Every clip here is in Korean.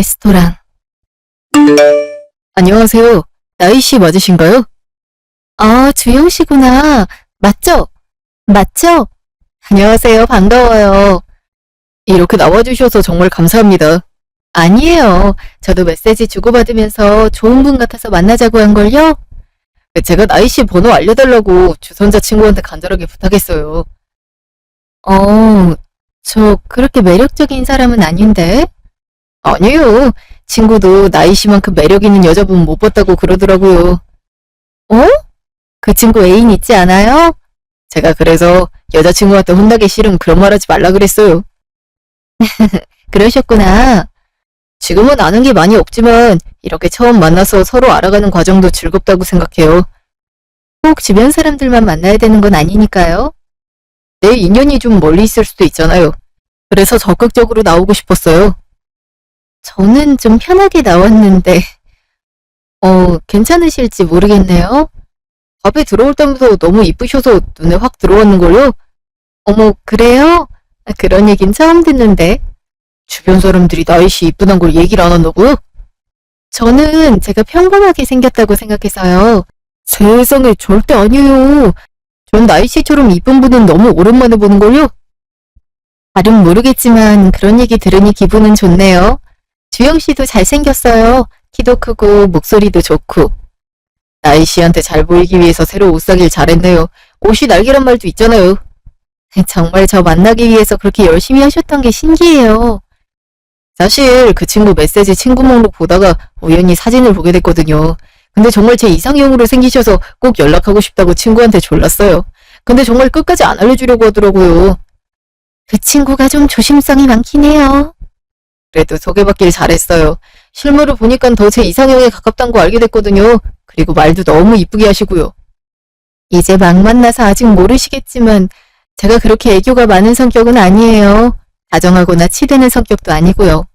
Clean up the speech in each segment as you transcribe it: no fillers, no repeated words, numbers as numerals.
레스토랑. 안녕하세요. 나이씨 맞으신가요? 아, 주영씨구나. 맞죠? 맞죠? 안녕하세요. 반가워요. 이렇게 나와주셔서 정말 감사합니다. 아니에요. 저도 메시지 주고받으면서 좋은 분 같아서 만나자고 한걸요? 제가 나이씨 번호 알려달라고 주선자 친구한테 간절하게 부탁했어요. 저 그렇게 매력적인 사람은 아닌데? 아니에요. 친구도 나이씨만큼 매력 있는 여자분 못 봤다고 그러더라고요. 어? 그 친구 애인 있지 않아요? 제가 그래서 여자친구한테 혼나기 싫으면 그런 말 하지 말라 그랬어요. 그러셨구나. 지금은 아는 게 많이 없지만 이렇게 처음 만나서 서로 알아가는 과정도 즐겁다고 생각해요. 꼭 주변 사람들만 만나야 되는 건 아니니까요. 내 인연이 좀 멀리 있을 수도 있잖아요. 그래서 적극적으로 나오고 싶었어요. 저는 좀 편하게 나왔는데, 괜찮으실지 모르겠네요. 밥에 들어올 때부터 너무 이쁘셔서 눈에 확 들어왔는걸요? 어머, 그래요? 그런 얘긴 처음 듣는데. 주변 사람들이 나이씨 이쁘단 걸 얘기를 안 한다고요? 저는 제가 평범하게 생겼다고 생각해서요. 세상에 절대 아니에요. 전 나이씨처럼 이쁜 분은 너무 오랜만에 보는걸요? 잘은 모르겠지만 그런 얘기 들으니 기분은 좋네요. 주영씨도 잘생겼어요. 키도 크고 목소리도 좋고. 나이씨한테 잘 보이기 위해서 새로 옷 사길 잘했네요. 옷이 날개란 말도 있잖아요. 정말 저 만나기 위해서 그렇게 열심히 하셨던 게 신기해요. 사실 그 친구 메시지 친구 목록 보다가 우연히 사진을 보게 됐거든요. 근데 정말 제 이상형으로 생기셔서 꼭 연락하고 싶다고 친구한테 졸랐어요. 근데 정말 끝까지 안 알려주려고 하더라고요. 그 친구가 좀 조심성이 많긴 해요. 그래도 소개받길 잘했어요. 실물을 보니까 더 제 이상형에 가깝다는 거 알게 됐거든요. 그리고 말도 너무 이쁘게 하시고요. 이제 막 만나서 아직 모르시겠지만 제가 그렇게 애교가 많은 성격은 아니에요. 다정하거나 치대는 성격도 아니고요.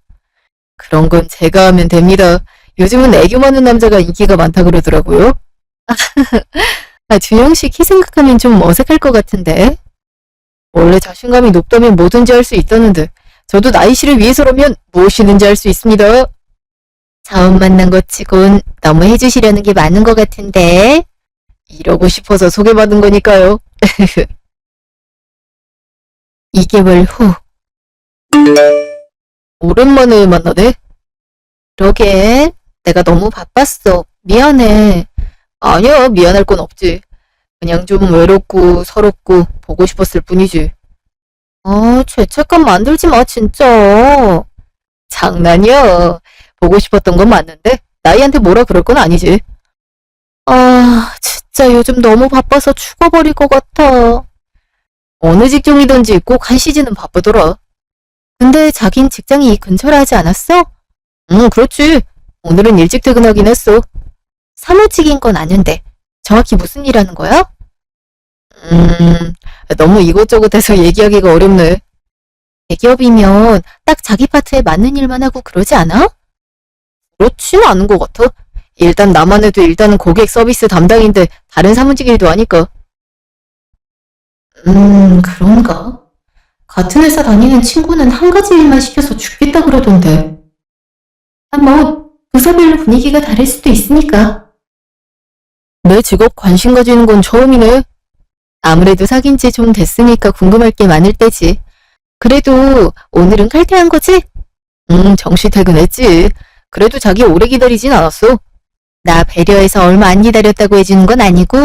그런 건 제가 하면 됩니다. 요즘은 애교 많은 남자가 인기가 많다 그러더라고요. 주영씨 키 생각하면 좀 어색할 것 같은데. 원래 자신감이 높다면 뭐든지 할 수 있다는데 저도 나이씨를 위해서라면 무엇이든지 할 수 있습니다. 처음 만난 것 치곤 너무 해주시려는 게 많은 것 같은데. 이러고 싶어서 소개받은 거니까요. 2개월 후. 오랜만에 만나네? 그러게. 내가 너무 바빴어. 미안해. 아니야, 미안할 건 없지. 그냥 좀 외롭고 서럽고 보고 싶었을 뿐이지. 죄책감 만들지 마, 진짜. 장난이야. 보고 싶었던 건 맞는데 나이한테 뭐라 그럴 건 아니지. 진짜 요즘 너무 바빠서 죽어버릴 것 같아. 어느 직종이든지 꼭 한 시즌은 바쁘더라. 근데 자긴 직장이 이 근처라 하지 않았어? 응, 그렇지. 오늘은 일찍 퇴근하긴 했어. 사무직인 건 아는데 정확히 무슨 일 하는 거야? 너무 이것저것 해서 얘기하기가 어렵네. 대기업이면 딱 자기 파트에 맞는 일만 하고 그러지 않아? 그렇진 않은 것 같아. 일단 나만 해도 일단은 고객 서비스 담당인데 다른 사무직 일도 하니까. 그런가? 같은 회사 다니는 친구는 한 가지 일만 시켜서 죽겠다 그러던데. 부서별로 분위기가 다를 수도 있으니까. 내 직업 관심 가지는 건 처음이네. 아무래도 사귄 지 좀 됐으니까 궁금할 게 많을 때지. 그래도 오늘은 칼퇴한 거지? 정시 퇴근했지. 그래도 자기 오래 기다리진 않았어. 나 배려해서 얼마 안 기다렸다고 해주는 건 아니고.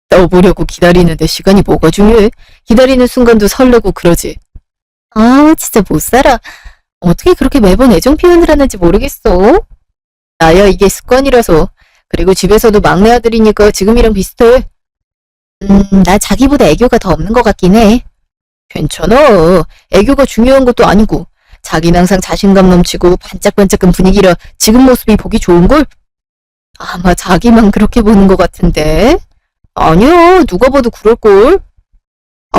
떠보려고 기다리는데 시간이 뭐가 중요해? 기다리는 순간도 설레고 그러지. 진짜 못 살아. 어떻게 그렇게 매번 애정 표현을 하는지 모르겠어. 나야 이게 습관이라서. 그리고 집에서도 막내 아들이니까 지금이랑 비슷해. 나 자기보다 애교가 더 없는 것 같긴 해. 괜찮아. 애교가 중요한 것도 아니고. 자기는 항상 자신감 넘치고 반짝반짝한 분위기라 지금 모습이 보기 좋은걸? 아마 자기만 그렇게 보는 것 같은데. 아니야, 누가 봐도 그럴걸.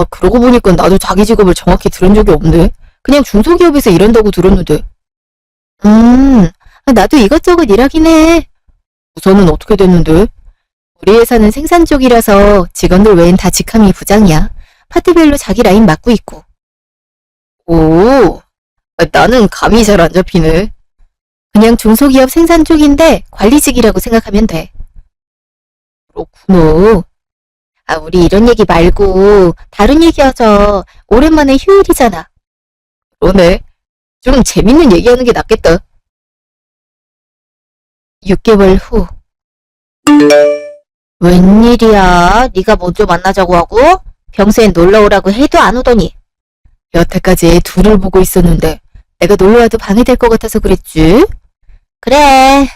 그러고 보니까 나도 자기 직업을 정확히 들은 적이 없네. 그냥 중소기업에서 일한다고 들었는데. 나도 이것저것 일하긴 해. 우선은 어떻게 됐는데? 우리 회사는 생산 쪽이라서 직원들 외엔 다 직함이 부장이야. 파트별로 자기 라인 맡고 있고. 오, 나는 감이 잘 안 잡히네. 그냥 중소기업 생산 쪽인데 관리직이라고 생각하면 돼. 그렇구나. 아, 우리 이런 얘기 말고 다른 얘기 하자. 오랜만에 휴일이잖아. 그러네. 좀 재밌는 얘기하는 게 낫겠다. 6개월 후. 웬일이야? 네가 먼저 만나자고 하고 평소엔 놀러오라고 해도 안 오더니. 여태까지 둘을 보고 있었는데 내가 놀러와도 방해될 것 같아서 그랬지? 그래.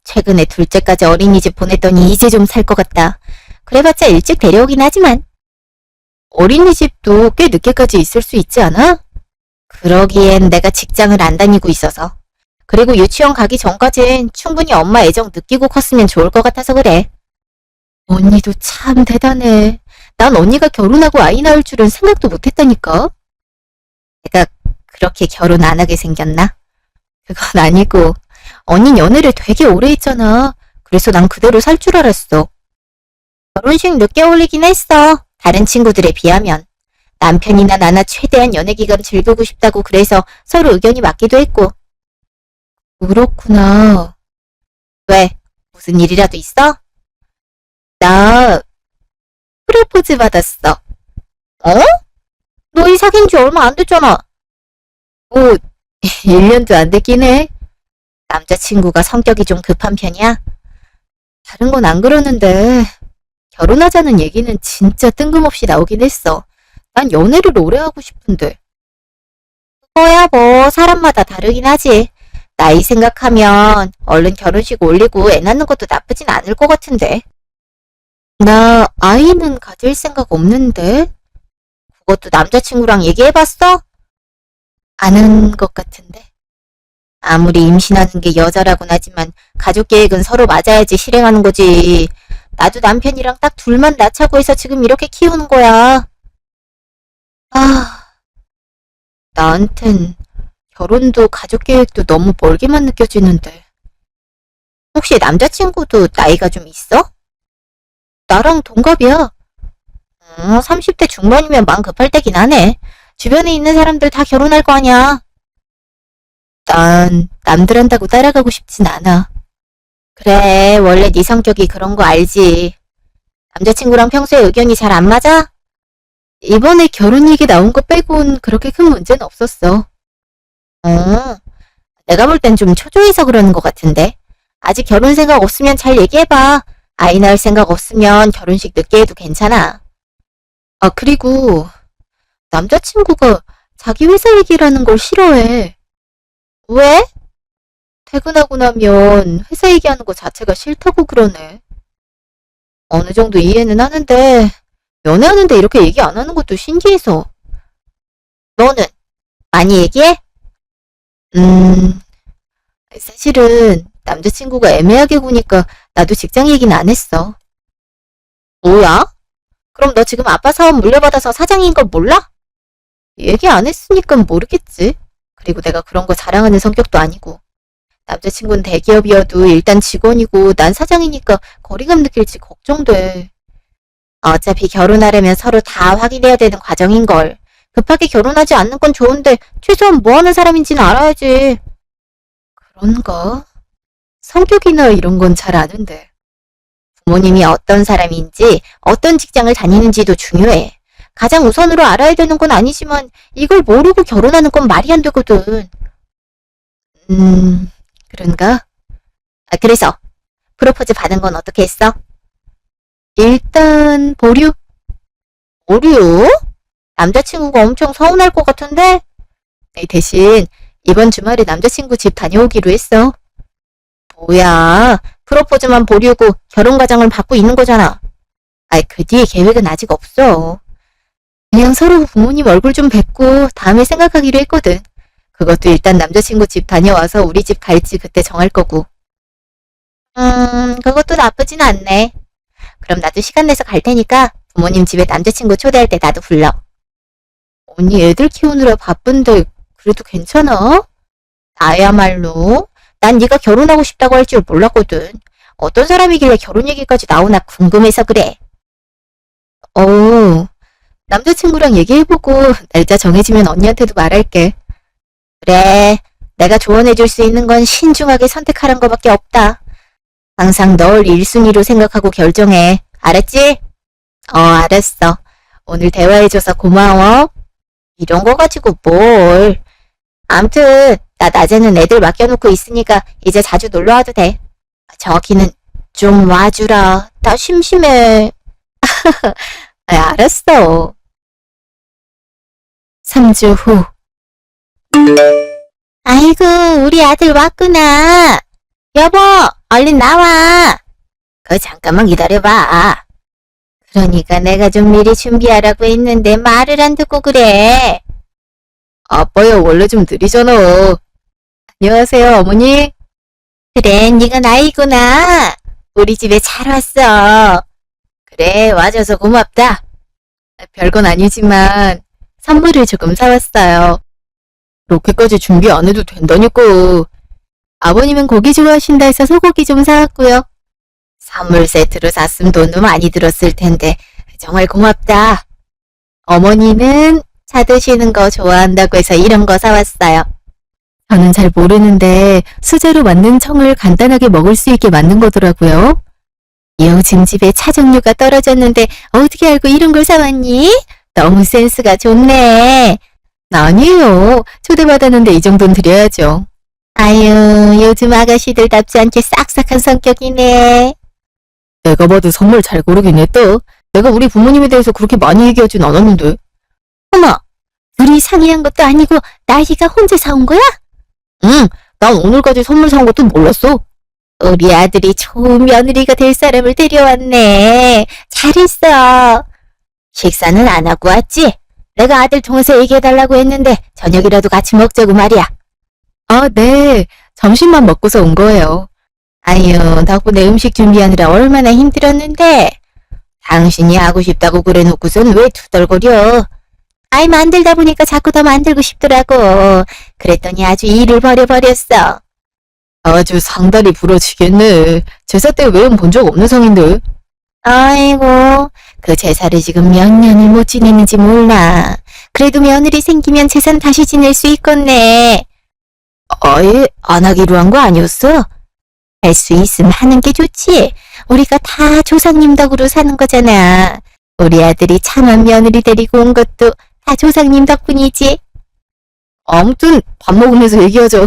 최근에 둘째까지 어린이집 보냈더니 이제 좀 살 것 같다. 그래봤자 일찍 데려오긴 하지만. 어린이집도 꽤 늦게까지 있을 수 있지 않아? 그러기엔 내가 직장을 안 다니고 있어서. 그리고 유치원 가기 전까진 충분히 엄마 애정 느끼고 컸으면 좋을 것 같아서 그래. 언니도 참 대단해. 난 언니가 결혼하고 아이 낳을 줄은 생각도 못했다니까. 내가 그렇게 결혼 안 하게 생겼나? 그건 아니고 언닌 연애를 되게 오래 했잖아. 그래서 난 그대로 살 줄 알았어. 결혼식 늦게 올리긴 했어. 다른 친구들에 비하면. 남편이나 나나 최대한 연애 기간 즐기고 싶다고 그래서 서로 의견이 맞기도 했고. 그렇구나. 왜? 무슨 일이라도 있어? 나 프로포즈 받았어. 어? 너희 사귄 지 얼마 안 됐잖아. 뭐 1년도 안 됐긴 해. 남자친구가 성격이 좀 급한 편이야? 다른 건 안 그러는데 결혼하자는 얘기는 진짜 뜬금없이 나오긴 했어. 난 연애를 오래 하고 싶은데. 그거야 뭐 사람마다 다르긴 하지. 나이 생각하면 얼른 결혼식 올리고 애 낳는 것도 나쁘진 않을 것 같은데. 나 아이는 가질 생각 없는데. 그것도 남자친구랑 얘기해봤어? 안 한 것 같은데. 아무리 임신하는 게 여자라고는 하지만 가족 계획은 서로 맞아야지 실행하는 거지. 나도 남편이랑 딱 둘만 낳자고 해서 지금 이렇게 키우는 거야. 아, 나한텐 결혼도 가족 계획도 너무 멀게만 느껴지는데. 혹시 남자친구도 나이가 좀 있어? 나랑 동갑이야. 30대 중반이면 마음 급할 때긴 하네. 주변에 있는 사람들 다 결혼할 거 아니야. 난 남들 한다고 따라가고 싶진 않아. 그래, 원래 네 성격이 그런 거 알지. 남자친구랑 평소에 의견이 잘 안 맞아? 이번에 결혼 얘기 나온 거 빼곤 그렇게 큰 문제는 없었어. 내가 볼 땐 좀 초조해서 그러는 것 같은데. 아직 결혼 생각 없으면 잘 얘기해봐. 아이 낳을 생각 없으면 결혼식 늦게 해도 괜찮아. 아, 그리고 남자친구가 자기 회사 얘기라는 걸 싫어해. 왜? 퇴근하고 나면 회사 얘기하는 거 자체가 싫다고 그러네. 어느 정도 이해는 하는데 연애하는데 이렇게 얘기 안 하는 것도 신기해서. 너는 많이 얘기해? 사실은 남자친구가 애매하게 구니까 나도 직장 얘기는 안 했어. 뭐야? 그럼 너 지금 아빠 사업 물려받아서 사장인 건 몰라? 얘기 안 했으니까 모르겠지. 그리고 내가 그런 거 자랑하는 성격도 아니고. 남자친구는 대기업이어도 일단 직원이고 난 사장이니까 거리감 느낄지 걱정돼. 어차피 결혼하려면 서로 다 확인해야 되는 과정인걸. 급하게 결혼하지 않는 건 좋은데 최소한 뭐 하는 사람인지는 알아야지. 그런가? 성격이나 이런 건 잘 아는데. 부모님이 어떤 사람인지 어떤 직장을 다니는지도 중요해. 가장 우선으로 알아야 되는 건 아니지만 이걸 모르고 결혼하는 건 말이 안 되거든. 그런가? 아, 그래서 프로포즈 받은 건 어떻게 했어? 일단 보류. 보류? 남자친구가 엄청 서운할 것 같은데? 대신 이번 주말에 남자친구 집 다녀오기로 했어. 뭐야, 프로포즈만 보류고 결혼 과정을 받고 있는 거잖아. 아이, 그 뒤에 계획은 아직 없어. 그냥 서로 부모님 얼굴 좀 뵙고 다음에 생각하기로 했거든. 그것도 일단 남자친구 집 다녀와서 우리 집 갈지 그때 정할 거고. 그것도 나쁘진 않네. 그럼 나도 시간 내서 갈 테니까 부모님 집에 남자친구 초대할 때 나도 불러. 언니 애들 키우느라 바쁜데 그래도 괜찮아? 나야말로. 난 네가 결혼하고 싶다고 할 줄 몰랐거든. 어떤 사람이길래 결혼 얘기까지 나오나 궁금해서 그래. 남자친구랑 얘기해보고 날짜 정해지면 언니한테도 말할게. 그래. 내가 조언해줄 수 있는 건 신중하게 선택하란 거밖에 없다. 항상 널 1순위로 생각하고 결정해. 알았지? 알았어. 오늘 대화해줘서 고마워. 이런 거 가지고 뭘. 암튼 나 낮에는 애들 맡겨놓고 있으니까 이제 자주 놀러와도 돼. 저기는 좀 와주라. 나 심심해. 알았어. 3주 후. 아이고, 우리 아들 왔구나. 여보, 얼른 나와. 잠깐만 기다려봐. 그러니까 내가 좀 미리 준비하라고 했는데 말을 안 듣고 그래. 아빠야, 원래 좀 느리잖아. 안녕하세요, 어머니. 그래, 네가 나이구나. 우리 집에 잘 왔어. 그래, 와줘서 고맙다. 별건 아니지만 선물을 조금 사왔어요. 그렇게까지 준비 안 해도 된다니까. 아버님은 고기 좋아하신다 해서 소고기 좀 사왔고요. 선물 세트로 샀으면 돈도 많이 들었을 텐데 정말 고맙다. 어머니는 사 드시는 거 좋아한다고 해서 이런 거 사왔어요. 저는 잘 모르는데 수제로 만든 청을 간단하게 먹을 수 있게 만든 거더라고요. 요즘 집에 차 종류가 떨어졌는데 어떻게 알고 이런 걸 사왔니? 너무 센스가 좋네. 아니에요. 초대받았는데 이 정도는 드려야죠. 아유, 요즘 아가씨들답지 않게 싹싹한 성격이네. 내가 봐도 선물 잘 고르긴 했다. 내가 우리 부모님에 대해서 그렇게 많이 얘기하진 않았는데. 어머, 둘이 상의한 것도 아니고 나이가 혼자 사온 거야? 응, 난 오늘까지 선물 사온 것도 몰랐어. 우리 아들이 좋은 며느리가 될 사람을 데려왔네. 잘했어. 식사는 안 하고 왔지? 내가 아들 통해서 얘기해달라고 했는데 저녁이라도 같이 먹자고 말이야. 아, 네. 점심만 먹고서 온 거예요. 아유, 덕분에 음식 준비하느라 얼마나 힘들었는데. 당신이 하고 싶다고 그래놓고선 왜 투덜거려? 아이, 만들다 보니까 자꾸 더 만들고 싶더라고. 그랬더니 아주 일을 버려버렸어. 아주 상다리 부러지겠네. 제사 때 외운 본 적 없는 상인데. 아이고, 그 제사를 지금 몇 년을 못 지내는지 몰라. 그래도 며느리 생기면 제사는 다시 지낼 수 있겠네. 아예 안 하기로 한 거 아니었어? 할 수 있으면 하는 게 좋지. 우리가 다 조상님 덕으로 사는 거잖아. 우리 아들이 참한 며느리 데리고 온 것도 다 조상님 덕분이지. 아무튼 밥 먹으면서 얘기하자.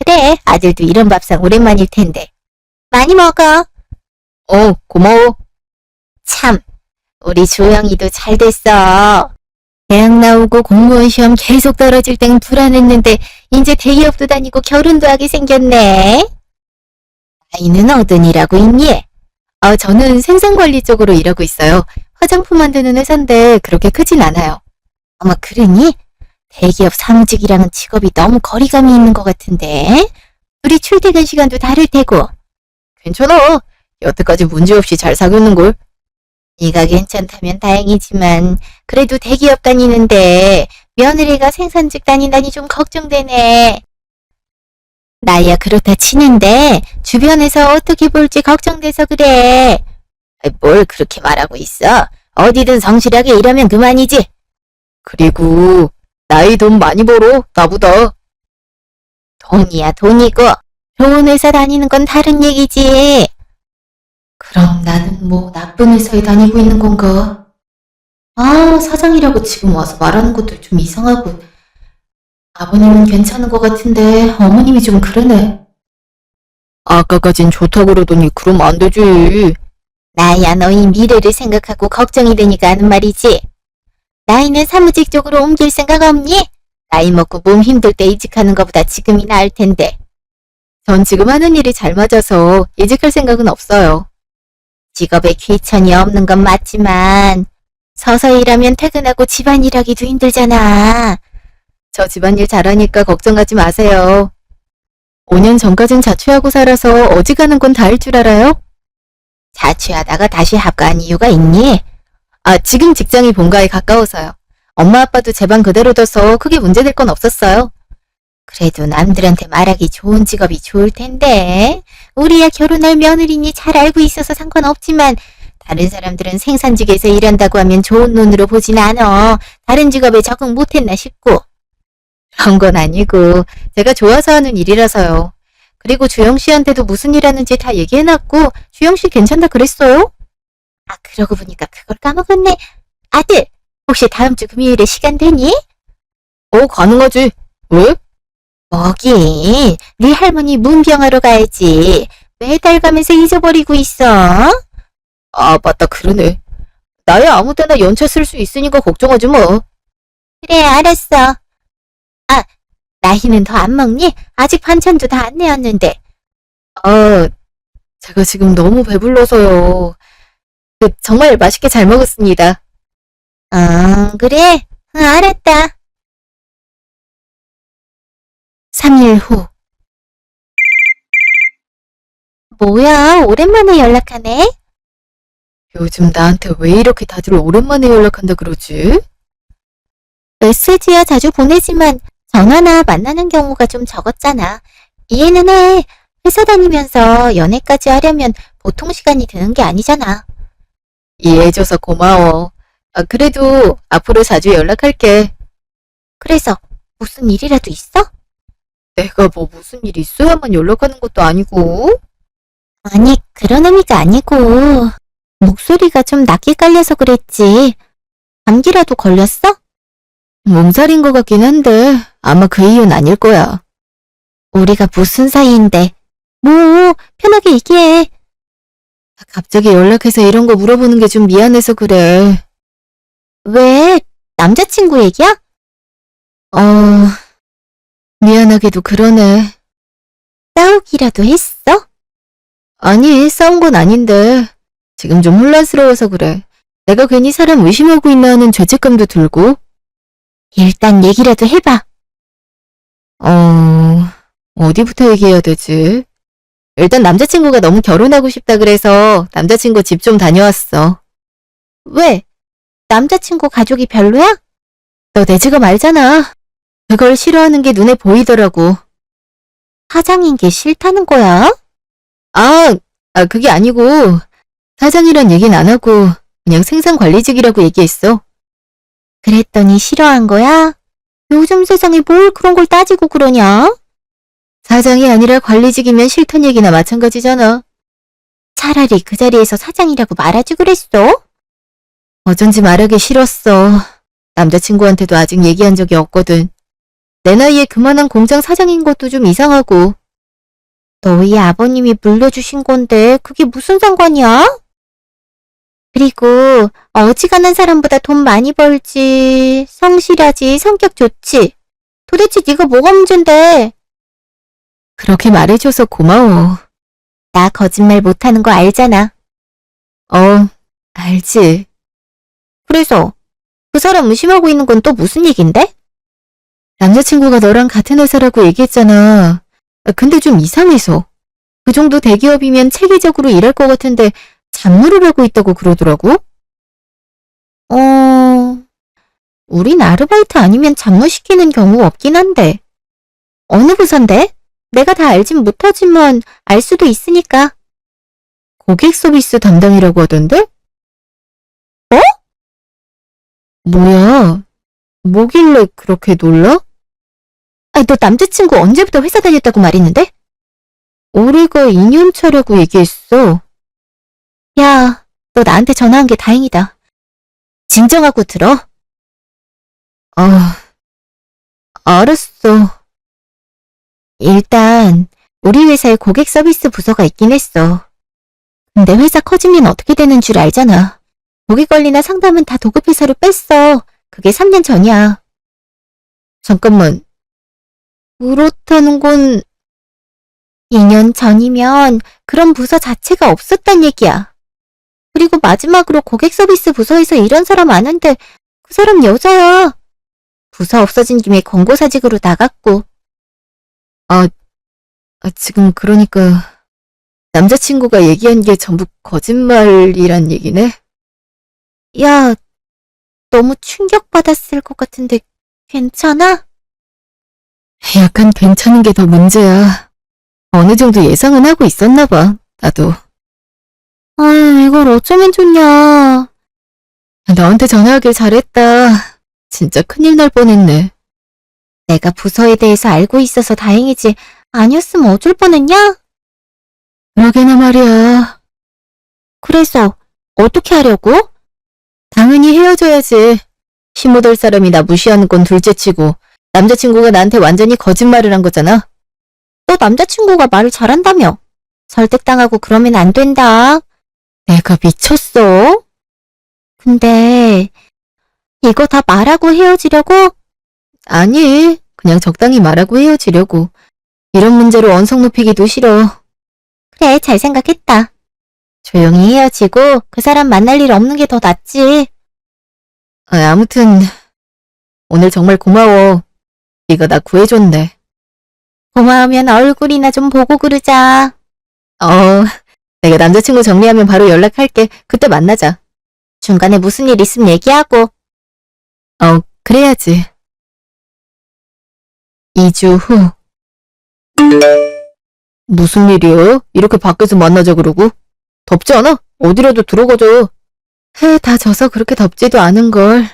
그래, 아들도 이런 밥상 오랜만일 텐데. 많이 먹어. 고마워. 참, 우리 조영이도 잘 됐어. 대학 나오고 공무원 시험 계속 떨어질 땐 불안했는데 이제 대기업도 다니고 결혼도 하게 생겼네. 나이는 어른이라고 있니? 저는 생산관리 쪽으로 일하고 있어요. 화장품 만드는 회사인데 그렇게 크진 않아요. 어머, 그러니? 대기업 사무직이랑은 직업이 너무 거리감이 있는 것 같은데? 우리 출퇴근 시간도 다를 테고. 괜찮아. 여태까지 문제없이 잘 사귀었는걸. 네가 괜찮다면 다행이지만 그래도 대기업 다니는데 며느리가 생산직 다닌다니 좀 걱정되네. 나야 그렇다 치는데 주변에서 어떻게 볼지 걱정돼서 그래. 뭘 그렇게 말하고 있어. 어디든 성실하게 일하면 그만이지. 그리고 나이 돈 많이 벌어. 나보다. 돈이야 돈이고 좋은 회사 다니는 건 다른 얘기지. 그럼 나는 뭐 나쁜 회사에 다니고 있는 건가? 사장이라고 지금 와서 말하는 것도 좀 이상하고. 아버님은 괜찮은 것 같은데 어머님이 좀 그러네. 아까까진 좋다고 그러더니 그러면 안 되지. 나야 너희 미래를 생각하고 걱정이 되니까 하는 말이지. 나이는 사무직 쪽으로 옮길 생각 없니? 나이 먹고 몸 힘들 때 이직하는 것보다 지금이 나을 텐데. 전 지금 하는 일이 잘 맞아서 이직할 생각은 없어요. 직업에 귀천이 없는 건 맞지만 서서 일하면 퇴근하고 집안일 하기도 힘들잖아. 저 집안일 잘하니까 걱정하지 마세요. 5년 전까진 자취하고 살아서 어지간한 건 다 할 줄 알아요? 자취하다가 다시 합가한 이유가 있니? 지금 직장이 본가에 가까워서요. 엄마 아빠도 제 방 그대로 둬서 크게 문제될 건 없었어요. 그래도 남들한테 말하기 좋은 직업이 좋을 텐데. 우리야 결혼할 며느리니 잘 알고 있어서 상관없지만 다른 사람들은 생산직에서 일한다고 하면 좋은 눈으로 보진 않아. 다른 직업에 적응 못했나 싶고. 그런 건 아니고 제가 좋아서 하는 일이라서요. 그리고 주영 씨한테도 무슨 일 하는지 다 얘기해놨고 주영 씨 괜찮다 그랬어요? 아, 그러고 보니까 그걸 까먹었네. 아들, 혹시 다음 주 금요일에 시간 되니? 가능하지. 왜? 뭐긴, 네 할머니 문병하러 가야지. 매달 가면서 잊어버리고 있어. 아, 맞다. 그러네. 나야 아무 때나 연차 쓸 수 있으니까 걱정하지 뭐. 그래, 알았어. 아, 나희는 더 안 먹니? 아직 반찬도 다 안 내었는데. 아, 제가 지금 너무 배불러서요. 정말 맛있게 잘 먹었습니다. 그래? 응, 알았다. 3일 후. 뭐야, 오랜만에 연락하네? 요즘 나한테 왜 이렇게 다들 오랜만에 연락한다 그러지? 메시지야 자주 보내지만 전화나 만나는 경우가 좀 적었잖아. 이해는 해. 회사 다니면서 연애까지 하려면 보통 시간이 드는 게 아니잖아. 이해해줘서 고마워. 그래도 앞으로 자주 연락할게. 그래서 무슨 일이라도 있어? 내가 뭐 무슨 일 있어야만 연락하는 것도 아니고. 아니, 그런 의미가 아니고 목소리가 좀 낮게 깔려서 그랬지. 감기라도 걸렸어? 몸살인 것 같긴 한데 아마 그 이유는 아닐 거야. 우리가 무슨 사이인데. 뭐, 편하게 얘기해. 갑자기 연락해서 이런 거 물어보는 게 좀 미안해서 그래. 왜? 남자친구 얘기야? 미안하게도 그러네. 싸우기라도 했어? 아니, 싸운 건 아닌데 지금 좀 혼란스러워서 그래. 내가 괜히 사람 의심하고 있나 하는 죄책감도 들고. 일단 얘기라도 해봐. 어디부터 얘기해야 되지? 일단 남자친구가 너무 결혼하고 싶다 그래서 남자친구 집 좀 다녀왔어. 왜? 남자친구 가족이 별로야? 너 내 직업 알잖아. 그걸 싫어하는 게 눈에 보이더라고. 사장인 게 싫다는 거야? 그게 아니고 사장이란 얘긴 안 하고 그냥 생산관리직이라고 얘기했어. 그랬더니 싫어한 거야? 요즘 세상에 뭘 그런 걸 따지고 그러냐? 사장이 아니라 관리직이면 싫단 얘기나 마찬가지잖아. 차라리 그 자리에서 사장이라고 말하지 그랬어? 어쩐지 말하기 싫었어. 남자친구한테도 아직 얘기한 적이 없거든. 내 나이에 그만한 공장 사장인 것도 좀 이상하고. 너희 아버님이 물려주신 건데 그게 무슨 상관이야? 그리고 어지간한 사람보다 돈 많이 벌지, 성실하지, 성격 좋지. 도대체 네가 뭐가 문제인데? 그렇게 말해줘서 고마워. 나 거짓말 못하는 거 알잖아. 알지. 그래서 그 사람 의심하고 있는 건 또 무슨 얘긴데? 남자친구가 너랑 같은 회사라고 얘기했잖아. 근데 좀 이상해서. 그 정도 대기업이면 체계적으로 일할 것 같은데 잡무를 하고 있다고 그러더라고. 우린 아르바이트 아니면 잡무시키는 경우 없긴 한데. 어느 부서인데? 내가 다 알진 못하지만 알 수도 있으니까. 고객 서비스 담당이라고 하던데? 뭐? 뭐야? 뭐길래 그렇게 놀라? 너 남자친구 언제부터 회사 다녔다고 말했는데? 올해가 2년 차라고 얘기했어. 야, 너 나한테 전화한 게 다행이다. 진정하고 들어. 알았어. 일단 우리 회사에 고객 서비스 부서가 있긴 했어. 근데 회사 커지면 어떻게 되는 줄 알잖아. 고객 관리나 상담은 다 도급회사로 뺐어. 그게 3년 전이야. 잠깐만. 그렇다는 건 2년 전이면 그런 부서 자체가 없었단 얘기야. 그리고 마지막으로 고객 서비스 부서에서 일한 사람 아는데 그 사람 여자야. 부서 없어진 김에 권고사직으로 나갔고. 지금 그러니까 남자친구가 얘기한 게 전부 거짓말이란 얘기네? 야, 너무 충격받았을 것 같은데 괜찮아? 약간 괜찮은 게 더 문제야. 어느 정도 예상은 하고 있었나 봐, 나도. 이걸 어쩌면 좋냐. 너한테 전화하길 잘했다. 진짜 큰일 날 뻔했네. 내가 부서에 대해서 알고 있어서 다행이지. 아니었으면 어쩔 뻔했냐? 그러게나 말이야. 그래서 어떻게 하려고? 당연히 헤어져야지. 힘못 할 사람이 나 무시하는 건 둘째치고 남자친구가 나한테 완전히 거짓말을 한 거잖아. 너 남자친구가 말을 잘한다며. 설득당하고 그러면 안 된다. 내가 미쳤어? 근데 이거 다 말하고 헤어지려고? 아니, 그냥 적당히 말하고 헤어지려고. 이런 문제로 언성 높이기도 싫어. 그래, 잘 생각했다. 조용히 헤어지고 그 사람 만날 일 없는 게 더 낫지. 아무튼 오늘 정말 고마워. 네가 나 구해줬네. 고마우면 얼굴이나 좀 보고 그러자. 어, 내가 남자친구 정리하면 바로 연락할게. 그때 만나자. 중간에 무슨 일 있으면 얘기하고. 그래야지. 2주 후. 무슨 일이야? 이렇게 밖에서 만나자 그러고? 덥지 않아? 어디라도 들어가자. 해 다 져서 그렇게 덥지도 않은걸.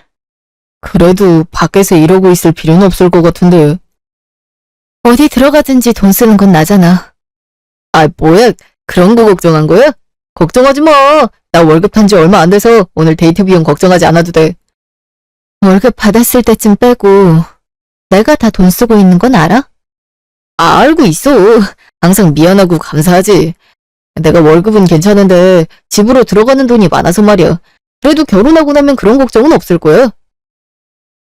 그래도 밖에서 이러고 있을 필요는 없을 것 같은데. 어디 들어가든지 돈 쓰는 건 나잖아. 아, 뭐야? 그런 거 걱정한 거야? 걱정하지 마. 나 월급 탄 지 얼마 안 돼서 오늘 데이트 비용 걱정하지 않아도 돼. 월급 받았을 때쯤 빼고 내가 다 돈 쓰고 있는 건 알아? 알고 있어. 항상 미안하고 감사하지. 내가 월급은 괜찮은데 집으로 들어가는 돈이 많아서 말이야. 그래도 결혼하고 나면 그런 걱정은 없을 거야.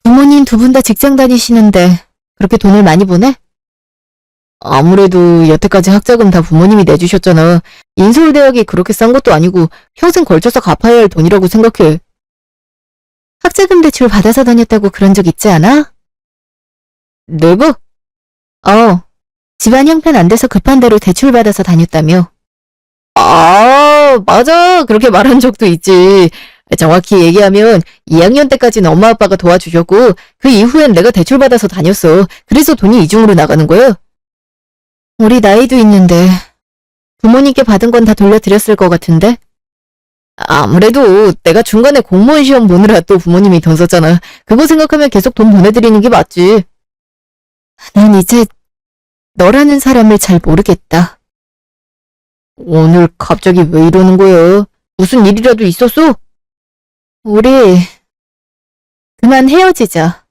부모님 두 분 다 직장 다니시는데 그렇게 돈을 많이 보내? 아무래도 여태까지 학자금 다 부모님이 내주셨잖아. 인서울대학이 그렇게 싼 것도 아니고 평생 걸쳐서 갚아야 할 돈이라고 생각해. 학자금 대출 받아서 다녔다고 그런 적 있지 않아? 내가? 집안 형편 안 돼서 급한 대로 대출 받아서 다녔다며. 아, 맞아. 그렇게 말한 적도 있지. 정확히 얘기하면 2학년 때까지는 엄마 아빠가 도와주셨고 그 이후엔 내가 대출 받아서 다녔어. 그래서 돈이 이중으로 나가는 거야. 우리 나이도 있는데 부모님께 받은 건 다 돌려드렸을 것 같은데? 아무래도 내가 중간에 공무원 시험 보느라 또 부모님이 돈 썼잖아. 그거 생각하면 계속 돈 보내드리는 게 맞지. 난 이제 너라는 사람을 잘 모르겠다. 오늘 갑자기 왜 이러는 거야? 무슨 일이라도 있었어? 우리 그만 헤어지자.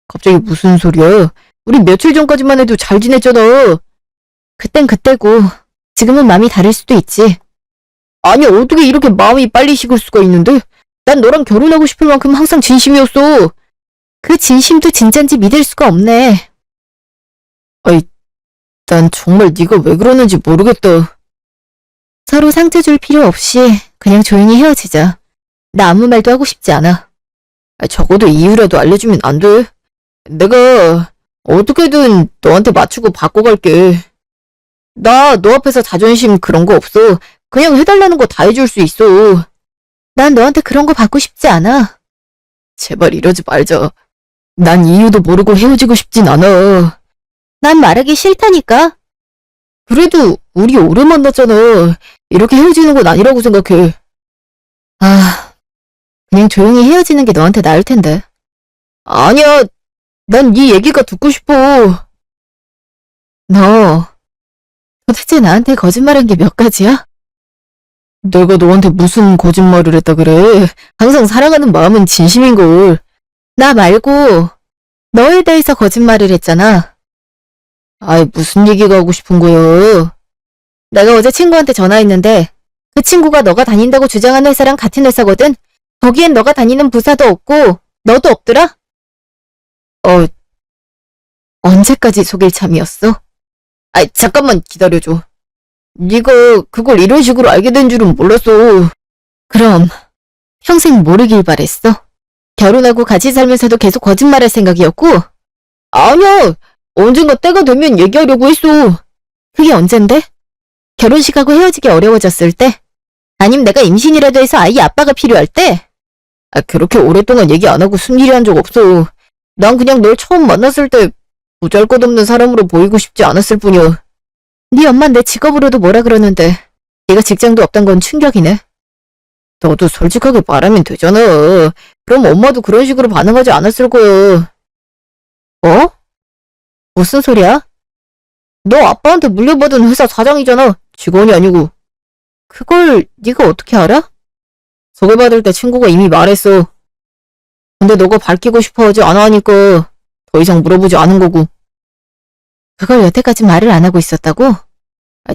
갑자기 무슨 소리야? 우리 며칠 전까지만 해도 잘 지냈잖아. 그땐 그때고 지금은 마음이 다를 수도 있지. 아니 어떻게 이렇게 마음이 빨리 식을 수가 있는데? 난 너랑 결혼하고 싶을 만큼 항상 진심이었어. 그 진심도 진짠지 믿을 수가 없네. 아이, 난 정말 네가 왜 그러는지 모르겠다. 서로 상처 줄 필요 없이 그냥 조용히 헤어지자. 나 아무 말도 하고 싶지 않아. 적어도 이유라도 알려주면 안 돼? 내가 어떻게든 너한테 맞추고 바꿔갈게. 나 너 앞에서 자존심 그런 거 없어. 그냥 해달라는 거 다 해줄 수 있어. 난 너한테 그런 거 받고 싶지 않아. 제발 이러지 말자. 난 이유도 모르고 헤어지고 싶진 않아. 난 말하기 싫다니까. 그래도 우리 오래 만났잖아. 이렇게 헤어지는 건 아니라고 생각해. 그냥 조용히 헤어지는 게 너한테 나을 텐데. 아니야. 난 네 얘기가 듣고 싶어. 너 도대체 나한테 거짓말한 게 몇 가지야? 내가 너한테 무슨 거짓말을 했다 그래? 항상 사랑하는 마음은 진심인걸. 나 말고 너에 대해서 거짓말을 했잖아. 아이, 무슨 얘기가 하고 싶은 거야? 내가 어제 친구한테 전화했는데 그 친구가 너가 다닌다고 주장하는 회사랑 같은 회사거든? 거기엔 너가 다니는 부사도 없고 너도 없더라? 언제까지 속일 참이었어? 아이, 잠깐만 기다려줘. 네가 그걸 이런 식으로 알게 된 줄은 몰랐어. 그럼 평생 모르길 바랬어? 결혼하고 같이 살면서도 계속 거짓말할 생각이었고? 아니야. 언젠가 때가 되면 얘기하려고 했어. 그게 언젠데? 결혼식하고 헤어지기 어려워졌을 때? 아님 내가 임신이라도 해서 아이 아빠가 필요할 때? 그렇게 오랫동안 얘기 안 하고 숨기려 한 적 없어. 난 그냥 널 처음 만났을 때 보잘것없는 사람으로 보이고 싶지 않았을 뿐이야. 네 엄만 내 직업으로도 뭐라 그러는데 네가 직장도 없단 건 충격이네. 너도 솔직하게 말하면 되잖아. 그럼 엄마도 그런 식으로 반응하지 않았을 거야. 뭐? 무슨 소리야? 너 아빠한테 물려받은 회사 사장이잖아. 직원이 아니고. 그걸 네가 어떻게 알아? 소개받을 때 친구가 이미 말했어. 근데 너가 밝히고 싶어 하지 않아 하니까 더 이상 물어보지 않은 거고. 그걸 여태까지 말을 안 하고 있었다고?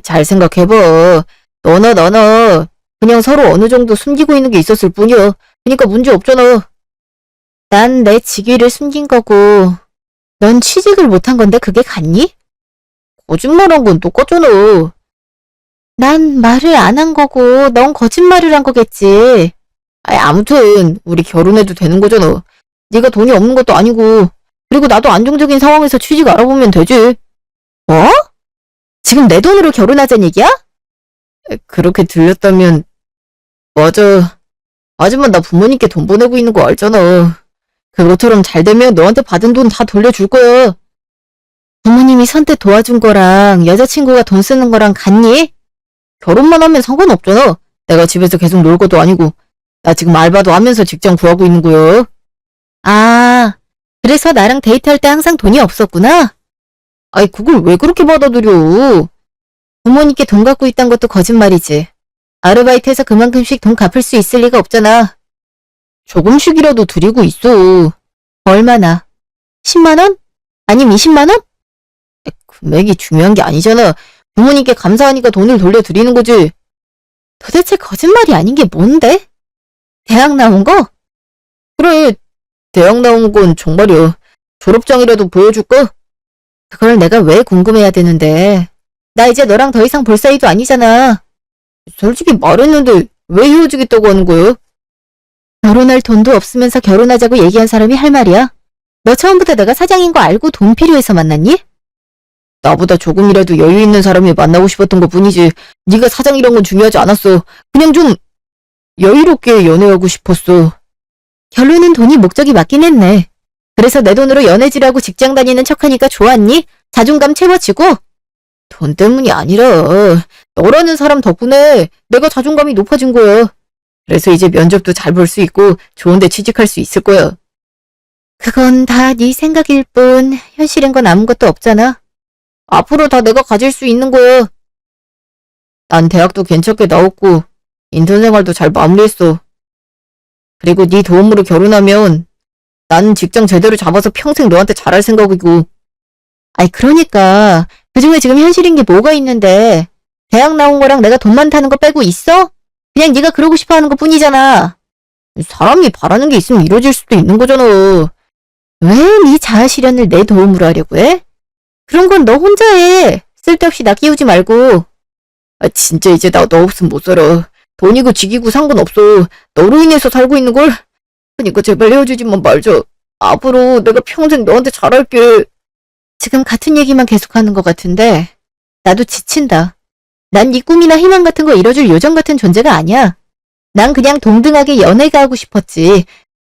잘 생각해봐. 너나 나나 그냥 서로 어느 정도 숨기고 있는 게 있었을 뿐이야. 그러니까 문제 없잖아. 난 내 직위를 숨긴 거고 넌 취직을 못한 건데 그게 같니? 거짓말한 건 똑같잖아. 난 말을 안 한 거고 넌 거짓말을 한 거겠지. 아무튼 우리 결혼해도 되는 거잖아. 네가 돈이 없는 것도 아니고 그리고 나도 안정적인 상황에서 취직 알아보면 되지. 뭐? 지금 내 돈으로 결혼하자는 얘기야? 그렇게 들렸다면 맞아. 하지만 나 부모님께 돈 보내고 있는 거 알잖아. 그것처럼 잘 되면 너한테 받은 돈 다 돌려줄 거야. 부모님이 선뜻 도와준 거랑 여자친구가 돈 쓰는 거랑 같니? 결혼만 하면 상관없잖아. 내가 집에서 계속 놀 것도 아니고. 나 지금 알바도 하면서 직장 구하고 있는 거야. 아, 그래서 나랑 데이트할 때 항상 돈이 없었구나? 아이, 그걸 왜 그렇게 받아들여? 부모님께 돈 갖고 있단 것도 거짓말이지. 아르바이트해서 그만큼씩 돈 갚을 수 있을 리가 없잖아. 조금씩이라도 드리고 있어. 얼마나? 10만 원? 아니면 20만 원? 금액이 중요한 게 아니잖아. 부모님께 감사하니까 돈을 돌려드리는 거지. 도대체 거짓말이 아닌 게 뭔데? 대학 나온 거? 그래, 대학 나온 건 정말이야. 졸업장이라도 보여줄까? 그걸 내가 왜 궁금해야 되는데. 나 이제 너랑 더 이상 볼 사이도 아니잖아. 솔직히 말했는데 왜 헤어지겠다고 하는 거야? 결혼할 돈도 없으면서 결혼하자고 얘기한 사람이 할 말이야? 너 처음부터 내가 사장인 거 알고 돈 필요해서 만났니? 나보다 조금이라도 여유 있는 사람이 만나고 싶었던 것 뿐이지. 네가 사장이란 건 중요하지 않았어. 그냥 좀 여유롭게 연애하고 싶었어. 결론은 돈이 목적이 맞긴 했네. 그래서 내 돈으로 연애질하고 직장 다니는 척하니까 좋았니? 자존감 채워지고? 돈 때문이 아니라 너라는 사람 덕분에 내가 자존감이 높아진 거야. 그래서 이제 면접도 잘 볼 수 있고 좋은 데 취직할 수 있을 거야. 그건 다 네 생각일 뿐 현실인 건 아무것도 없잖아. 앞으로 다 내가 가질 수 있는 거야. 난 대학도 괜찮게 나왔고 인턴 생활도 잘 마무리했어. 그리고 네 도움으로 결혼하면 난 직장 제대로 잡아서 평생 너한테 잘할 생각이고. 아이 그러니까 그중에 지금 현실인 게 뭐가 있는데 대학 나온 거랑 내가 돈 많다는 거 빼고 있어? 그냥 네가 그러고 싶어 하는 것 뿐이잖아. 사람이 바라는 게 있으면 이루어질 수도 있는 거잖아. 왜 네 자아 실현을 내 도움으로 하려고 해? 그런 건 너 혼자 해. 쓸데없이 나 끼우지 말고. 진짜 이제 나 너 없으면 못 살아. 돈이고 직이고 상관없어. 너로 인해서 살고 있는 걸. 그러니까 제발 헤어지지만 말자. 앞으로 내가 평생 너한테 잘할게. 지금 같은 얘기만 계속하는 것 같은데 나도 지친다. 난 네 꿈이나 희망 같은 거 이뤄줄 요정 같은 존재가 아니야. 난 그냥 동등하게 연애가 하고 싶었지.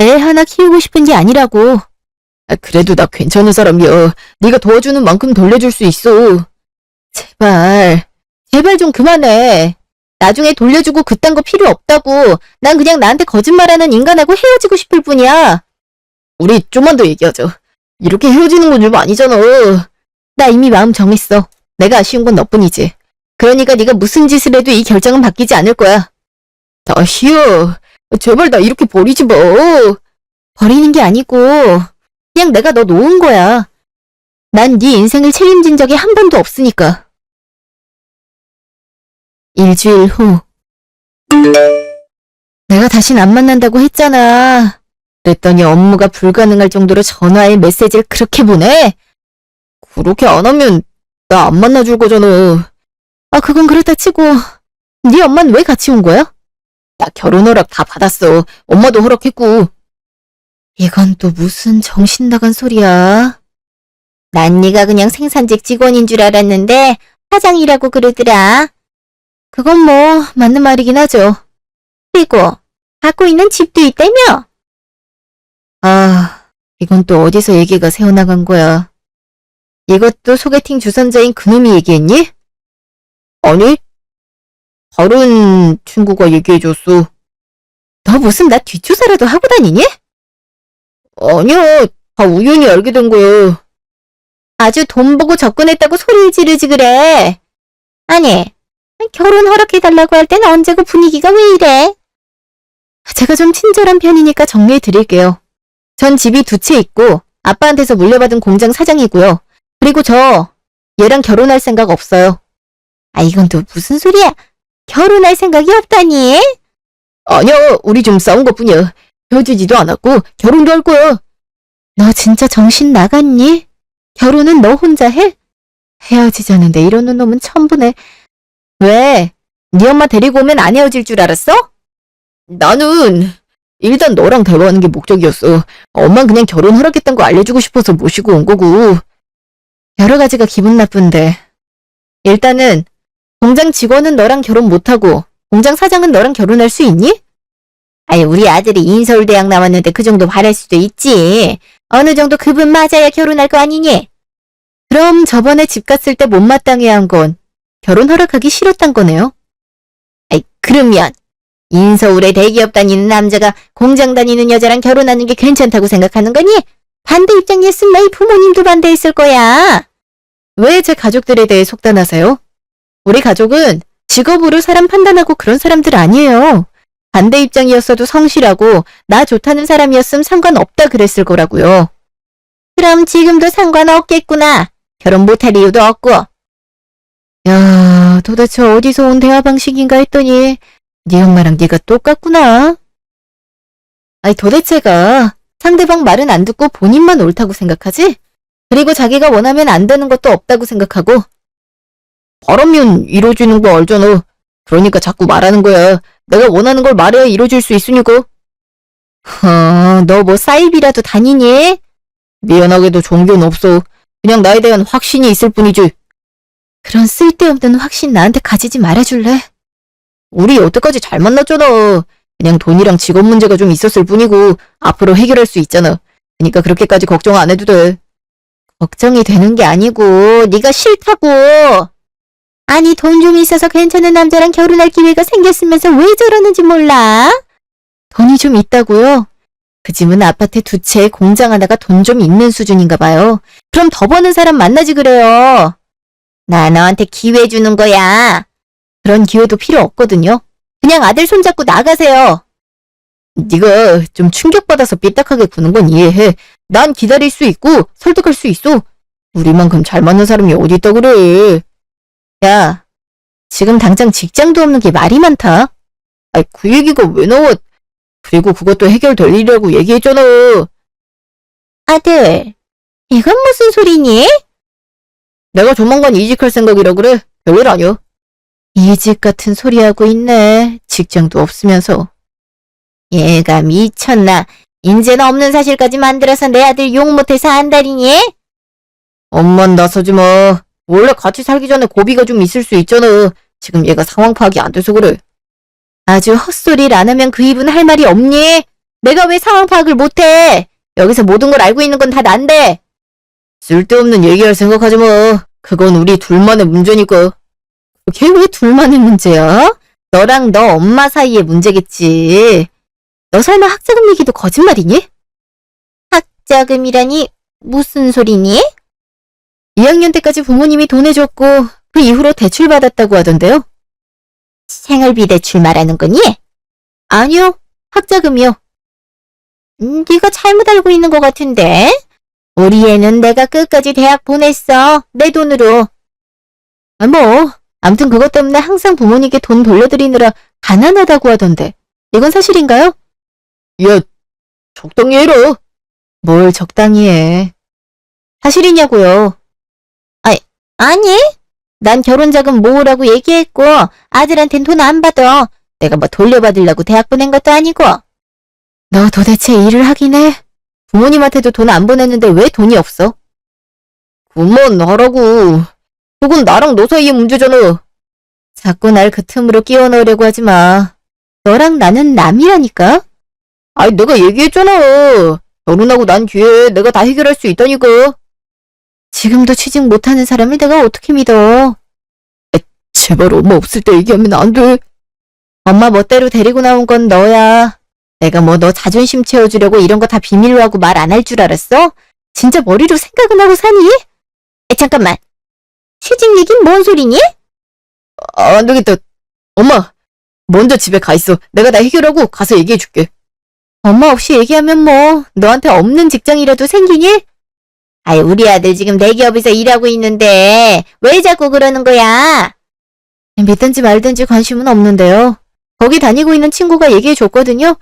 애 하나 키우고 싶은 게 아니라고. 그래도 나 괜찮은 사람이야. 네가 도와주는 만큼 돌려줄 수 있어. 제발 좀 그만해. 나중에 돌려주고 그딴 거 필요 없다고. 난 그냥 나한테 거짓말하는 인간하고 헤어지고 싶을 뿐이야. 우리 좀만 더 얘기하자. 이렇게 헤어지는 건 좀 아니잖아. 나 이미 마음 정했어. 내가 아쉬운 건 너뿐이지. 그러니까 네가 무슨 짓을 해도 이 결정은 바뀌지 않을 거야. 다시야. 제발 나 이렇게 버리지 마. 버리는 게 아니고 그냥 내가 너 놓은 거야. 난 네 인생을 책임진 적이 한 번도 없으니까. 일주일 후. 내가 다신 안 만난다고 했잖아. 그랬더니 업무가 불가능할 정도로 전화에 메시지를 그렇게 보내? 그렇게 안 하면 나 안 만나줄 거잖아. 그건 그렇다 치고 네 엄마는 왜 같이 온 거야? 나 결혼 허락 다 받았어. 엄마도 허락했고. 이건 또 무슨 정신 나간 소리야. 난 네가 그냥 생산직 직원인 줄 알았는데 사장이라고 그러더라. 그건 뭐 맞는 말이긴 하죠. 그리고 갖고 있는 집도 있다며? 이건 또 어디서 얘기가 새어나간 거야. 이것도 소개팅 주선자인 그놈이 얘기했니? 아니, 다른 친구가 얘기해줬어. 너 무슨 나 뒷조사라도 하고 다니니? 아니야, 다 우연히 알게 된 거야. 아주 돈 보고 접근했다고 소리를 지르지 그래. 아니, 결혼 허락해달라고 할 땐 언제고 분위기가 왜 이래? 제가 좀 친절한 편이니까 정리해 드릴게요. 전 집이 두 채 있고 아빠한테서 물려받은 공장 사장이고요. 그리고 저 얘랑 결혼할 생각 없어요. 아, 이건 또 무슨 소리야? 결혼할 생각이 없다니? 아니야, 우리 좀 싸운 것뿐이야. 헤어지지도 않았고 결혼도 할 거야. 너 진짜 정신 나갔니? 결혼은 너 혼자 해? 헤어지자는데 이러는 놈은 처음 보네. 왜? 네 엄마 데리고 오면 안 헤어질 줄 알았어? 나는 일단 너랑 대화하는 게 목적이었어. 엄만 그냥 결혼 허락했던 거 알려주고 싶어서 모시고 온 거고. 여러 가지가 기분 나쁜데. 일단은 공장 직원은 너랑 결혼 못하고 공장 사장은 너랑 결혼할 수 있니? 아니, 우리 아들이 인서울대학 나왔는데 그 정도 바랄 수도 있지. 어느 정도 급은 맞아야 결혼할 거 아니니? 그럼 저번에 집 갔을 때 못마땅해 한 건 결혼 허락하기 싫었단 거네요. 아이, 그러면 인서울에 대기업 다니는 남자가 공장 다니는 여자랑 결혼하는 게 괜찮다고 생각하는 거니? 반대 입장이었으면 너희 부모님도 반대했을 거야. 왜 제 가족들에 대해 속단하세요? 우리 가족은 직업으로 사람 판단하고 그런 사람들 아니에요. 반대 입장이었어도 성실하고 나 좋다는 사람이었음 상관없다 그랬을 거라고요. 그럼 지금도 상관없겠구나. 결혼 못할 이유도 없고. 야, 도대체 어디서 온 대화 방식인가 했더니 네 엄마랑 네가 똑같구나. 아니 도대체가 상대방 말은 안 듣고 본인만 옳다고 생각하지? 그리고 자기가 원하면 안 되는 것도 없다고 생각하고. 바라면 이루어지는 거 알잖아. 그러니까 자꾸 말하는 거야. 내가 원하는 걸 말해야 이루어질 수 있으니까. 너 뭐 사이비라도 다니니? 미안하게도 종교는 없어. 그냥 나에 대한 확신이 있을 뿐이지. 그런 쓸데없는 확신 나한테 가지지 말아줄래? 우리 여태까지 잘 만났잖아. 그냥 돈이랑 직업 문제가 좀 있었을 뿐이고 앞으로 해결할 수 있잖아. 그러니까 그렇게까지 걱정 안 해도 돼. 걱정이 되는 게 아니고 네가 싫다고. 아니, 돈 좀 있어서 괜찮은 남자랑 결혼할 기회가 생겼으면서 왜 저러는지 몰라? 돈이 좀 있다고요? 그 집은 아파트 두 채에 공장 하나가 돈 좀 있는 수준인가 봐요. 그럼 더 버는 사람 만나지 그래요. 나 너한테 기회 주는 거야. 그런 기회도 필요 없거든요. 그냥 아들 손잡고 나가세요. 네가 좀 충격받아서 삐딱하게 구는 건 이해해. 난 기다릴 수 있고 설득할 수 있어. 우리만큼 잘 맞는 사람이 어디 있다 그래. 야, 지금 당장 직장도 없는 게 말이 많다. 아이, 그 얘기가 왜 나와? 그리고 그것도 해결될 일이라고 얘기했잖아. 아들, 이건 무슨 소리니? 내가 조만간 이직할 생각이라 그래. 별일 아니야. 이직 같은 소리 하고 있네. 직장도 없으면서. 얘가 미쳤나? 인제는 없는 사실까지 만들어서 내 아들 욕 못해서 안달이니? 엄만 나서지 마. 원래 같이 살기 전에 고비가 좀 있을 수 있잖아. 지금 얘가 상황 파악이 안 돼서 그래. 아주 헛소리를 안 하면 그 입은 할 말이 없니? 내가 왜 상황 파악을 못해? 여기서 모든 걸 알고 있는 건 다 난데. 쓸데없는 얘기할 생각하지 마. 그건 우리 둘만의 문제니까. 그게 왜 둘만의 문제야? 너랑 너 엄마 사이의 문제겠지. 너 설마 학자금 얘기도 거짓말이니? 학자금이라니 무슨 소리니? 2학년 때까지 부모님이 돈 해줬고 그 이후로 대출받았다고 하던데요. 생활비 대출 말하는 거니? 아니요, 학자금이요. 네가 잘못 알고 있는 것 같은데. 우리 애는 내가 끝까지 대학 보냈어. 내 돈으로. 아무튼 그것 때문에 항상 부모님께 돈 돌려드리느라 가난하다고 하던데. 이건 사실인가요? 야, 적당히 해라. 뭘 적당히 해. 사실이냐고요. 아니, 난 결혼자금 모으라고 얘기했고 아들한텐 돈 안 받아. 내가 뭐 돌려받으려고 대학 보낸 것도 아니고. 너 도대체 일을 하긴 해? 부모님한테도 돈 안 보냈는데 왜 돈이 없어? 그만하라고. 그건 나랑 너 사이의 문제잖아. 자꾸 날 그 틈으로 끼워 넣으려고 하지 마. 너랑 나는 남이라니까? 아니, 내가 얘기했잖아. 결혼하고 난 뒤에 내가 다 해결할 수 있다니까. 지금도 취직 못하는 사람을 내가 어떻게 믿어? 제발 엄마 없을 때 얘기하면 안 돼. 엄마 멋대로 데리고 나온 건 너야. 내가 뭐 너 자존심 채워주려고 이런 거 다 비밀로 하고 말 안 할 줄 알았어? 진짜 머리로 생각은 하고 사니? 잠깐만. 취직 얘긴 뭔 소리니? 안 되겠다. 엄마, 먼저 집에 가 있어. 내가 다 해결하고 가서 얘기해줄게. 엄마 없이 얘기하면 뭐 너한테 없는 직장이라도 생기니? 아이, 우리 아들 지금 대기업에서 일하고 있는데 왜 자꾸 그러는 거야? 믿든지 말든지 관심은 없는데요. 거기 다니고 있는 친구가 얘기해줬거든요.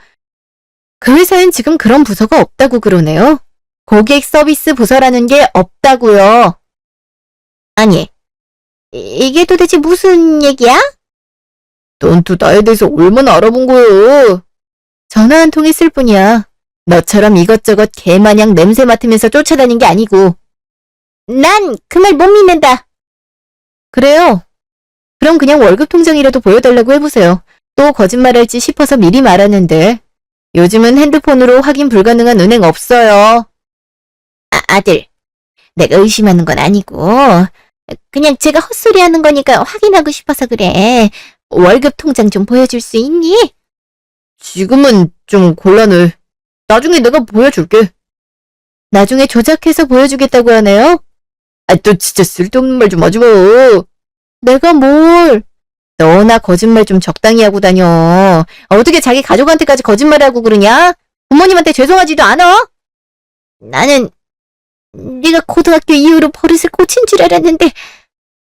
그 회사엔 지금 그런 부서가 없다고 그러네요. 고객 서비스 부서라는 게 없다고요. 아니, 이게 도대체 무슨 얘기야? 넌 또 나에 대해서 얼마나 알아본 거예요? 전화 한 통 했을 뿐이야. 너처럼 이것저것 개마냥 냄새 맡으면서 쫓아다닌 게 아니고. 난 그 말 못 믿는다. 그래요? 그럼 그냥 월급 통장이라도 보여달라고 해보세요. 또 거짓말할지 싶어서 미리 말하는데. 요즘은 핸드폰으로 확인 불가능한 은행 없어요. 아들, 내가 의심하는 건 아니고 그냥 제가 헛소리하는 거니까 확인하고 싶어서 그래. 월급 통장 좀 보여줄 수 있니? 지금은 좀 곤란해. 나중에 내가 보여줄게. 나중에 조작해서 보여주겠다고 하네요? 아, 또 진짜 쓸데없는 말 좀 하지 마. 내가 뭘. 너나 거짓말 좀 적당히 하고 다녀. 어떻게 자기 가족한테까지 거짓말하고 그러냐? 부모님한테 죄송하지도 않아? 나는 네가 고등학교 이후로 버릇을 고친 줄 알았는데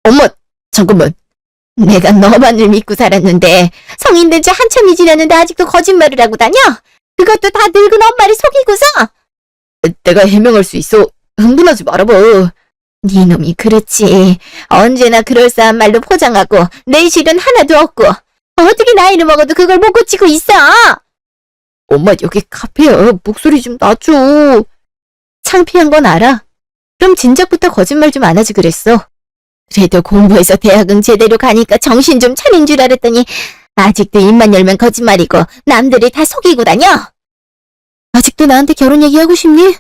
엄마, 잠깐만. 내가 너만을 믿고 살았는데 성인 된 지 한참이 지났는데 아직도 거짓말을 하고 다녀? 그것도 다 늙은 엄마를 속이고서? 내가 해명할 수 있어. 흥분하지 말아봐. 네 놈이 그렇지. 언제나 그럴싸한 말로 포장하고 내실은 하나도 없고 어떻게 나이를 먹어도 그걸 못 고치고 있어? 엄마, 여기 카페야. 목소리 좀 낮춰. 창피한 건 알아. 그럼 진작부터 거짓말 좀 안 하지 그랬어. 그래도 공부해서 대학은 제대로 가니까 정신 좀 차린 줄 알았더니 아직도 입만 열면 거짓말이고 남들을 다 속이고 다녀? 아직도 나한테 결혼 얘기하고 싶니?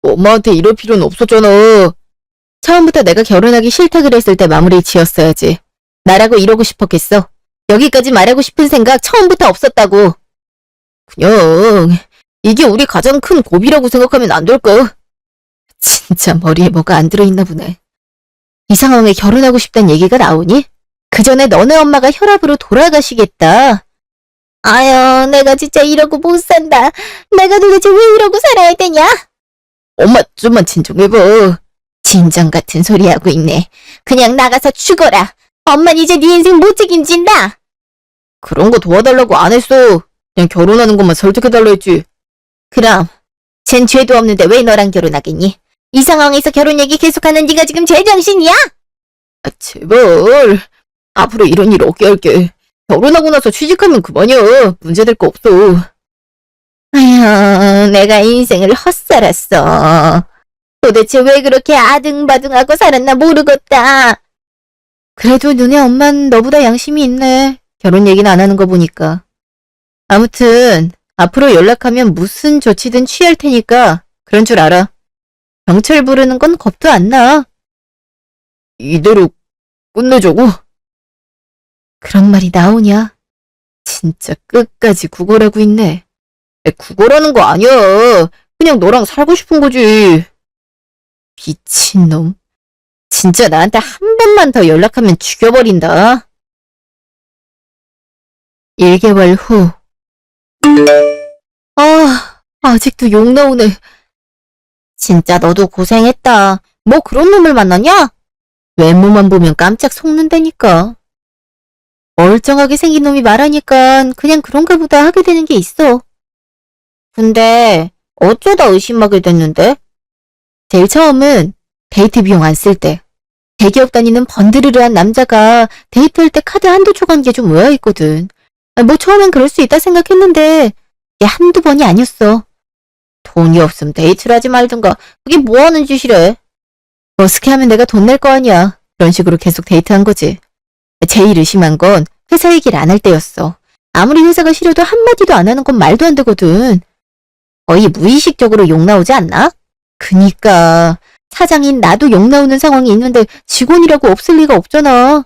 엄마한테 이럴 필요는 없었잖아. 처음부터 내가 결혼하기 싫다 그랬을 때 마무리 지었어야지. 나라고 이러고 싶었겠어. 여기까지 말하고 싶은 생각 처음부터 없었다고. 그냥 이게 우리 가장 큰 고비라고 생각하면 안 될까? 진짜 머리에 뭐가 안 들어있나 보네. 이 상황에 결혼하고 싶단 얘기가 나오니? 그 전에 너네 엄마가 혈압으로 돌아가시겠다. 아유, 내가 진짜 이러고 못 산다. 내가 도대체 왜 이러고 살아야 되냐? 엄마, 좀만 진정해봐. 진정 같은 소리 하고 있네. 그냥 나가서 죽어라. 엄만 이제 네 인생 못 책임진다. 그런 거 도와달라고 안 했어. 그냥 결혼하는 것만 설득해달라 했지. 그럼 쟨 죄도 없는데 왜 너랑 결혼하겠니? 이 상황에서 결혼 얘기 계속하는 네가 지금 제정신이야? 아, 제발. 앞으로 이런 일 없게 할게. 결혼하고 나서 취직하면 그만이야. 문제될 거 없어. 아휴, 내가 인생을 헛살았어. 도대체 왜 그렇게 아등바등하고 살았나 모르겠다. 그래도 너네 엄만 너보다 양심이 있네. 결혼 얘기는 안 하는 거 보니까. 아무튼 앞으로 연락하면 무슨 조치든 취할 테니까 그런 줄 알아. 경찰 부르는 건 겁도 안 나. 이대로 끝내자고? 그런 말이 나오냐? 진짜 끝까지 구걸하고 있네. 구걸하는 거 아니야. 그냥 너랑 살고 싶은 거지. 미친놈. 진짜 나한테 한 번만 더 연락하면 죽여버린다. 1개월 후. 아직도 욕 나오네. 진짜 너도 고생했다. 뭐 그런 놈을 만났냐? 외모만 보면 깜짝 속는다니까. 멀쩡하게 생긴 놈이 말하니까 그냥 그런가 보다 하게 되는 게 있어. 근데 어쩌다 의심하게 됐는데? 제일 처음은 데이트 비용 안 쓸 때. 대기업 다니는 번드르르한 남자가 데이트할 때 카드 한두 초 간 게 좀 의아했거든. 뭐 처음엔 그럴 수 있다 생각했는데 이게 한두 번이 아니었어. 돈이 없으면 데이트를 하지 말든가. 그게 뭐 하는 짓이래. 머스케하면 내가 돈 낼 거 아니야. 그런 식으로 계속 데이트한 거지. 제일 의심한 건 회사 얘기를 안 할 때였어. 아무리 회사가 싫어도 한마디도 안 하는 건 말도 안 되거든. 거의 무의식적으로 욕 나오지 않나? 그니까 사장인 나도 욕 나오는 상황이 있는데 직원이라고 없을 리가 없잖아.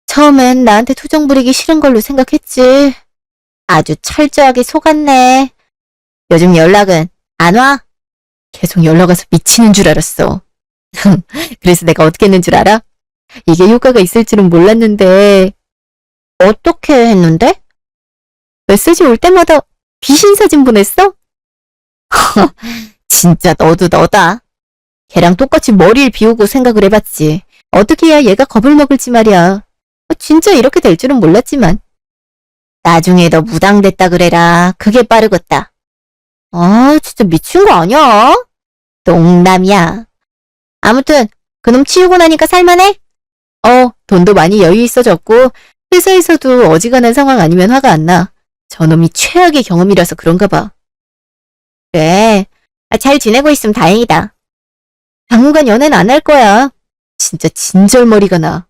처음엔 나한테 투정 부리기 싫은 걸로 생각했지. 아주 철저하게 속았네. 요즘 연락은 안 와? 계속 연락 와서 미치는 줄 알았어. 그래서 내가 어떻게 했는 줄 알아? 이게 효과가 있을 줄은 몰랐는데 어떻게 했는데? 메시지 올 때마다 귀신 사진 보냈어? 진짜 너도 너다. 걔랑 똑같이 머리를 비우고 생각을 해봤지. 어떻게 해야 얘가 겁을 먹을지 말이야. 진짜 이렇게 될 줄은 몰랐지만. 나중에 너 무당됐다 그래라. 그게 빠르겠다. 아, 진짜 미친 거 아니야? 농담이야. 아무튼 그놈 치우고 나니까 살만해? 돈도 많이 여유 있어졌고 회사에서도 어지간한 상황 아니면 화가 안 나. 저놈이 최악의 경험이라서 그런가 봐. 그래. 잘 지내고 있으면 다행이다. 당분간 연애는 안 할 거야. 진짜 진절머리가 나.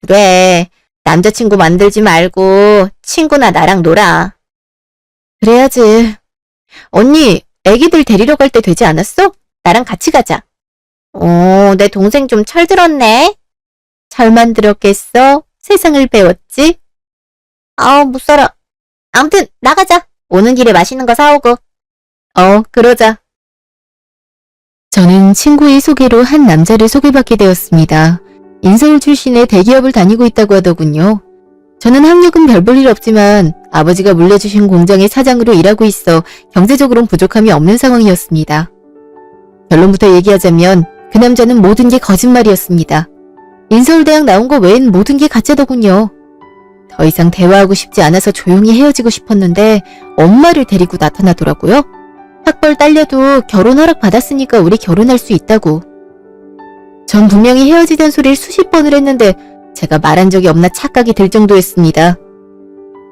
그래. 남자친구 만들지 말고 친구나 나랑 놀아. 그래야지. 언니, 애기들 데리러 갈 때 되지 않았어? 나랑 같이 가자. 내 동생 좀 철들었네. 잘만 들었겠어? 세상을 배웠지? 못 살아. 아무튼 나가자. 오는 길에 맛있는 거 사오고. 그러자. 저는 친구의 소개로 한 남자를 소개받게 되었습니다. 인서울 출신의 대기업을 다니고 있다고 하더군요. 저는 학력은 별 볼 일 없지만 아버지가 물려주신 공장의 사장으로 일하고 있어 경제적으로는 부족함이 없는 상황이었습니다. 결론부터 얘기하자면 그 남자는 모든 게 거짓말이었습니다. 인서울대학 나온 거 외엔 모든 게 가짜더군요. 더 이상 대화하고 싶지 않아서 조용히 헤어지고 싶었는데 엄마를 데리고 나타나더라고요. 학벌 딸려도 결혼 허락 받았으니까 우리 결혼할 수 있다고. 전 분명히 헤어지자는 소리를 수십 번을 했는데 제가 말한 적이 없나 착각이 들 정도였습니다.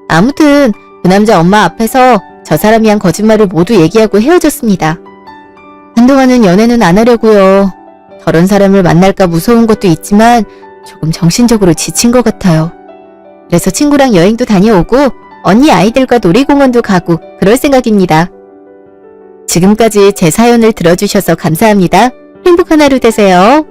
아무튼 그 남자 엄마 앞에서 저 사람이 한 거짓말을 모두 얘기하고 헤어졌습니다. 한동안은 연애는 안 하려고요. 저런 사람을 만날까 무서운 것도 있지만 조금 정신적으로 지친 것 같아요. 그래서 친구랑 여행도 다녀오고 언니 아이들과 놀이공원도 가고 그럴 생각입니다. 지금까지 제 사연을 들어주셔서 감사합니다. 행복한 하루 되세요.